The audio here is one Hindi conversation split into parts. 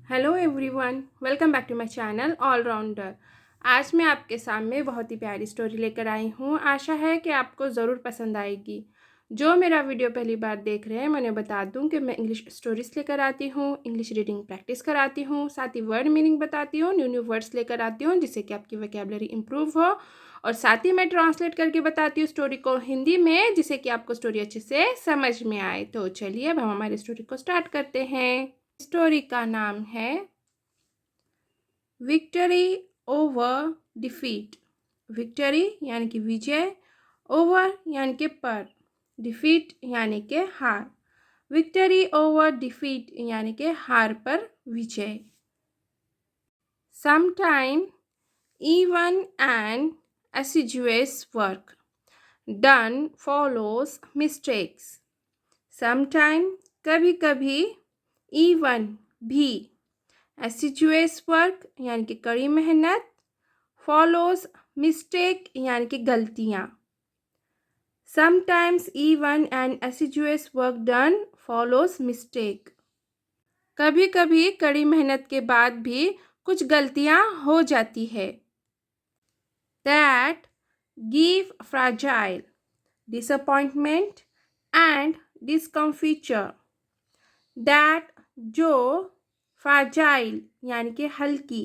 Hello everyone, welcome back to my channel allrounder. आज मैं आपके सामने बहुत ही प्यारी स्टोरी लेकर आई हूँ। आशा है कि आपको ज़रूर पसंद आएगी। जो मेरा वीडियो पहली बार देख रहे हैं, मैं उन्हें बता दूँ कि मैं इंग्लिश स्टोरीज़ लेकर आती हूँ, इंग्लिश रीडिंग प्रैक्टिस कराती हूँ, साथ ही वर्ड मीनिंग बताती हूँ, न्यू न्यू वर्ड्स लेकर आती हूँ जिससे कि आपकी वोकैबुलरी इंप्रूव हो, और साथ ही मैं ट्रांसलेट करके बताती हूँ स्टोरी को हिंदी में, जिससे कि आपको स्टोरी अच्छे से समझ में आए। तो चलिए अब हम हमारी स्टोरी को स्टार्ट करते हैं। स्टोरी का नाम है विक्ट्री ओवर डिफीट। विक्ट्री यानी कि विजय, ओवर यानी कि पर, डिफीट यानी कि हार। विक्ट्री ओवर डिफीट यानी कि हार पर विजय। Sometime even an assiduous work done follows mistakes. Sometime कभी कभी, even भी, एसिजुअस वर्क यानी कि कड़ी मेहनत, फॉलोज मिस्टेक यानी कि गलतियाँ। समटाइम्स इवन एन एसिजुअस वर्क डन फॉलोज मिस्टेक। कभी कभी कड़ी मेहनत के बाद भी कुछ गलतियाँ हो जाती है। That give fragile disappointment and discomfiture. That जो, फ्राजाइल यानी कि हल्की,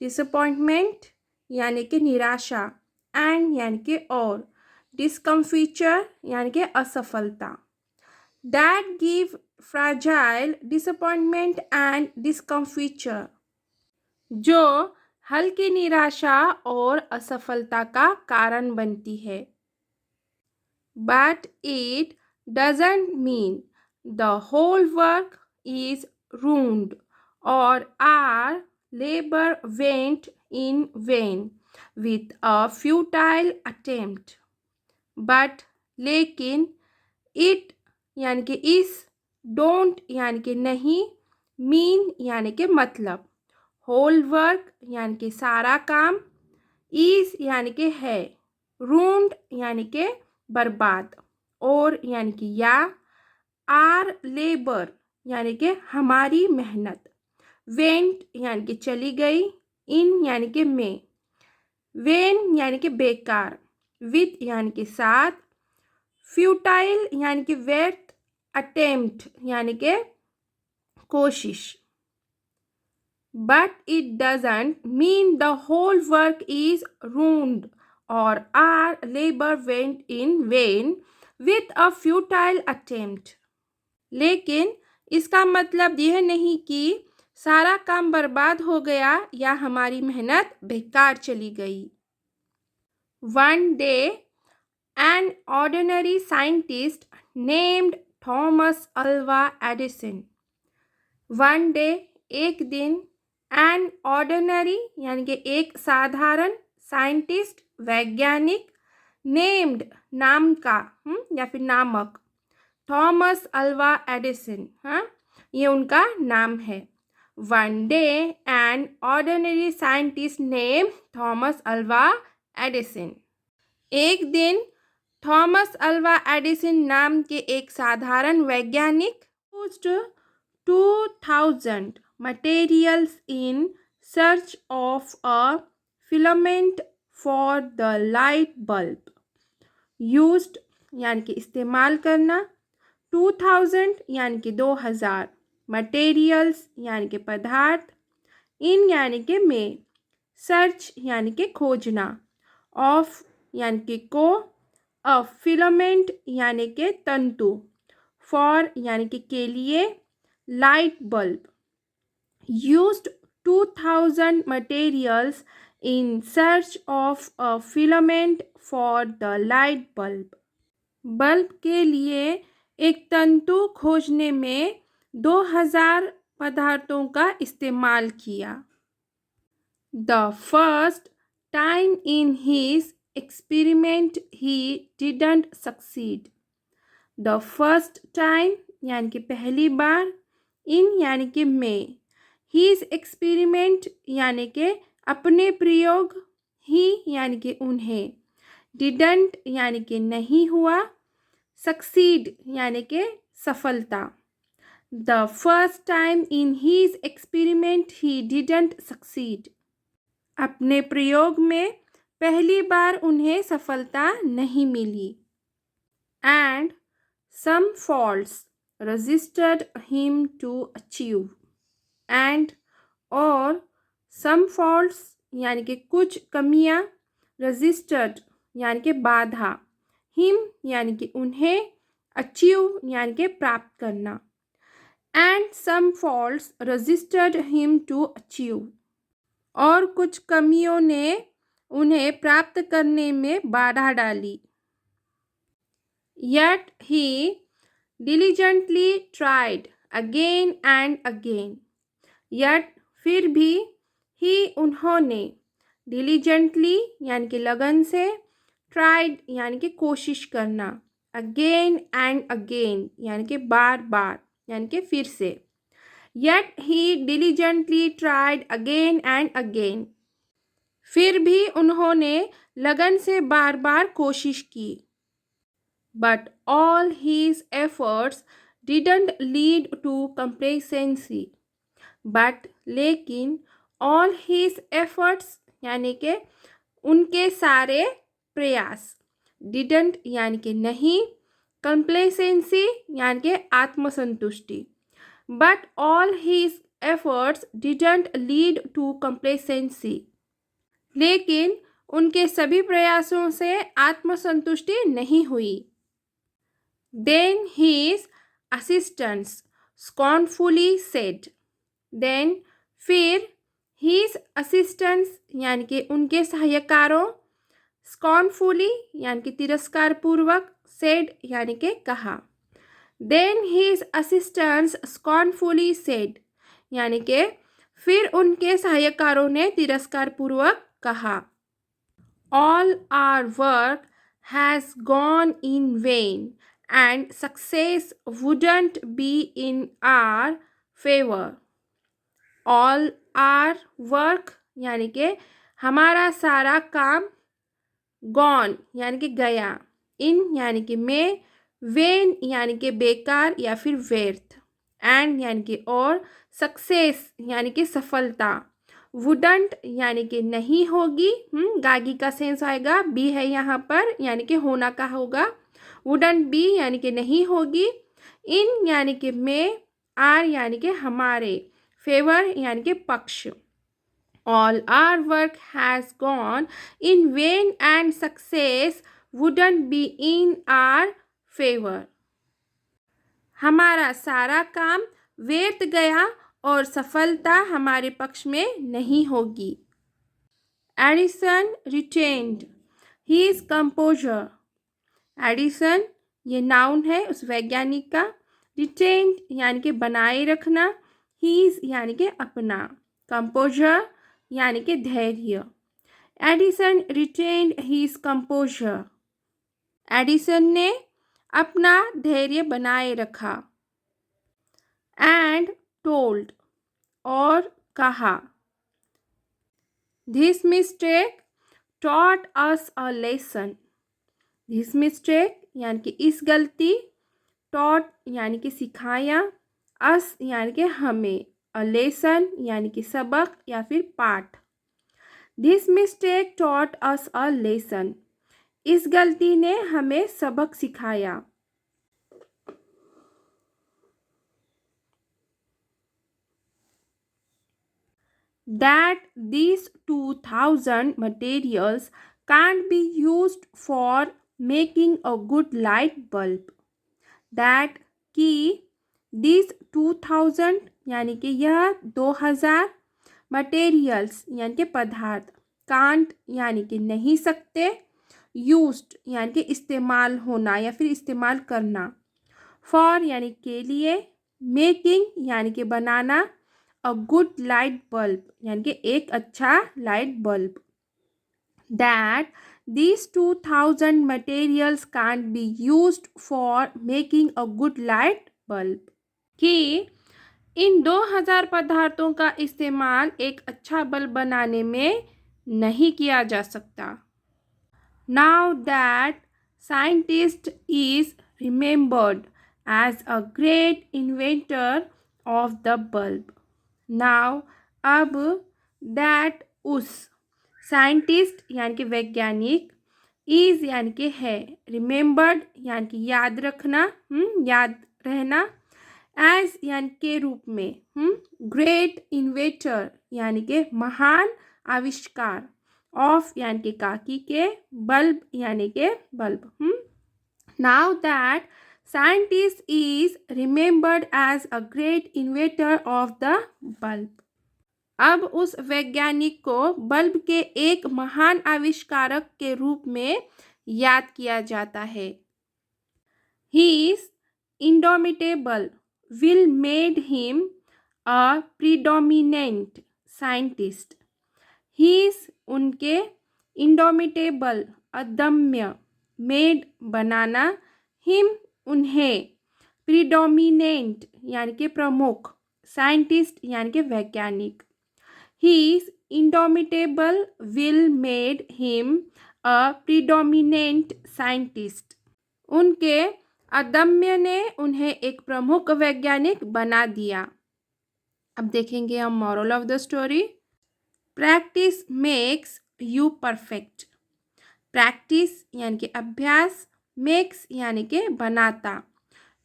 डिसअपॉइंटमेंट यानी कि निराशा, एंड यानी कि और, डिस्कम्फीचर यानी कि असफलता। That give fragile disappointment and discomfiture, जो हल्की निराशा और असफलता का कारण बनती है। But it doesn't mean the whole work is ruined or our labor went in vain with a futile attempt. But लेकिन, it यानी कि इस, don't यानी कि नहीं, mean यानी कि मतलब, whole work यानी कि सारा काम, is यानी कि है, ruined यानी कि बर्बाद, और यानी कि या, our labor यानी कि हमारी मेहनत, वेंट यानी कि चली गई, इन यानी कि में, वेन यानी कि बेकार, विथ यानी कि साथ, फ्यूटाइल यानी कि व्यर्थ, अटेम्प्ट यानी कि कोशिश। But it doesn't mean the whole work is ruined or our labour went in vain with a futile attempt. लेकिन इसका मतलब यह नहीं कि सारा काम बर्बाद हो गया या हमारी मेहनत बेकार चली गई। One day an ordinary scientist named Thomas Alva Edison. One day एक दिन, एन ऑर्डिनरी यानी कि एक साधारण, साइंटिस्ट वैज्ञानिक, नेम्ड नाम का, या फिर नामक, थॉमस अल्वा एडिसन, हाँ, ये उनका नाम है। One day an ordinary scientist name Thomas Alva Edison. एक दिन थॉमस अल्वा एडिसन नाम के एक साधारण वैज्ञानिक used 2000 materials in search of a filament for the light bulb. Used यानी कि इस्तेमाल करना, 2000 यानी कि 2000, मटेरियल्स यानी कि पदार्थ, इन यानी कि में, सर्च यानी कि खोजना, ऑफ यानी कि को, अ फिलामेंट यानी कि तंतु, फॉर यानी कि के लिए, light bulb. Used 2000 materials in search of a filament for the light bulb. Bulb के लिए एक तंतु खोजने में 2000 पदार्थों का इस्तेमाल किया। The first time in his experiment he didn't succeed. The first time यानी कि पहली बार, in यानी कि में, his experiment यानी कि अपने प्रयोग, he यानी कि उन्हें, didn't यानी कि नहीं हुआ, succeed यानी कि सफलता। The first time in his experiment he didn't succeed. अपने प्रयोग में पहली बार उन्हें सफलता नहीं मिली. And some faults resisted him to achieve. And और some faults यानी कि कुछ कमियां, resisted यानी कि बाधा, him यानी कि उन्हें, achieve यानी कि प्राप्त करना. And some faults resisted him to achieve. और कुछ कमियों ने उन्हें प्राप्त करने में बाधा डाली. Yet he diligently tried again and again. Yet फिर भी ही उन्होंने diligently यानी कि लगन से, tried यानी कि कोशिश करना, again and again यानी कि बार बार यानी कि फिर से. Yet he diligently tried again and again. फिर भी उन्होंने लगन से बार बार कोशिश की. But all his efforts didn't lead to complacency. But लेकिन all his efforts यानी कि उनके सारे प्रयास, didn't यानी कि नहीं, complacency यानी कि आत्मसंतुष्टि. But all his efforts didn't lead to complacency. लेकिन उनके सभी प्रयासों से आत्मसंतुष्टि नहीं हुई. Then his assistants scornfully said. Then फिर his assistants यानी कि उनके सहायकारों, scornfully यानी कि तिरस्कार पूर्वक, said यानी कि कहा. Then his assistants scornfully said यानी कि फिर उनके सहायकारों ने तिरस्कार पूर्वक कहा. All our work has gone in vain and success wouldn't be in our favor. All our work यानी कि हमारा सारा काम, gone यानी कि गया, in यानी कि में, vain यानी कि बेकार या फिर व्यर्थ, and यानी कि और, success यानी कि सफलता, wouldn't यानी कि नहीं होगी, गागी का सेंस आएगा, बी है यहाँ पर यानी कि होना का होगा, wouldn't be यानी कि नहीं होगी, in यानी कि में, are यानी कि हमारे, favor यानी कि पक्ष. All our work has gone in vain and success wouldn't be in our favor. हमारा सारा काम व्यर्थ गया और सफलता हमारे पक्ष में नहीं होगी. Edison retained his composure. Edison ये नाउन है उस वैज्ञानिक का. retained यानी कि बनाए रखना, his यानी कि अपना, composure यानी कि धैर्य. Edison retained his composure. Edison ने अपना धैर्य बनाए रखा. And told और कहा. This mistake taught us a lesson. This mistake यानी कि इस गलती, taught यानी कि सिखाया, us यानी कि हमें, a lesson यानी कि सबक या फिर पाठ. This mistake taught us a lesson. इस गलती ने हमें सबक सिखाया. That these 2000 materials can't be used for making a good light bulb. That कि these 2000 यानी कि यह 2000 materials यानी कि पदार्थ, can't यानी कि नहीं सकते, used यानी कि इस्तेमाल होना या फिर इस्तेमाल करना, for यानी के लिए, making यानी कि बनाना, a good light bulb यानी कि एक अच्छा light bulb. That these 2000 materials can't be used for making a good light bulb. कि इन 2000 पदार्थों का इस्तेमाल एक अच्छा बल्ब बनाने में नहीं किया जा सकता. Now that scientist is remembered as a great inventor of the bulb. Now, अब that उस साइंटिस्ट यानी कि वैज्ञानिक, इज यानी कि है, रिमेंबर्ड यानी कि याद रखना, याद रहना, एज यानी के रूप में, ग्रेट इन्वेटर यानी कि महान आविष्कार, ऑफ यानी कि काकी के, बल्ब यानी के bulb. Now that scientist is remembered as a great inventor of the bulb. अब उस वैज्ञानिक को बल्ब के एक महान आविष्कारक के रूप में याद किया जाता है. His indomitable will made him a predominant scientist. His उनके indomitable अदम्य, made बनाना, him उन्हें, predominant यानी कि प्रमुख, scientist यानी कि वैज्ञानिक. His indomitable will made him a predominant scientist. उनके अदम्य ने उन्हें एक प्रमुख वैज्ञानिक बना दिया. अब देखेंगे हम moral of the story. Practice makes you perfect. Practice यानी कि अभ्यास, मेक्स यानी कि बनाता,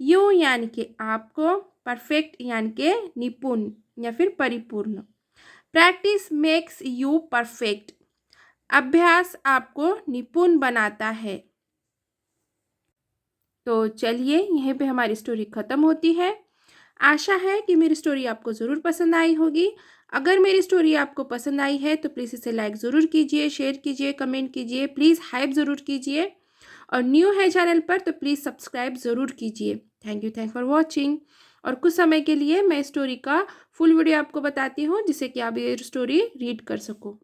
यू यानी कि आपको, परफेक्ट यानी कि निपुण या फिर परिपूर्ण. Practice makes you perfect. अभ्यास आपको निपुण बनाता है. तो चलिए यहीं पे हमारी स्टोरी ख़त्म होती है. आशा है कि मेरी स्टोरी आपको ज़रूर पसंद आई होगी. अगर मेरी स्टोरी आपको पसंद आई है तो प्लीज़ इसे लाइक ज़रूर कीजिए, शेयर कीजिए, कमेंट कीजिए, प्लीज़ हाइप ज़रूर कीजिए. और न्यू है चैनल पर तो प्लीज़ सब्सक्राइब ज़रूर कीजिए. Thank for watching. और कुछ समय के लिए मैं स्टोरी का फुल वीडियो आपको बताती हूँ जिससे कि आप ये स्टोरी रीड कर सको.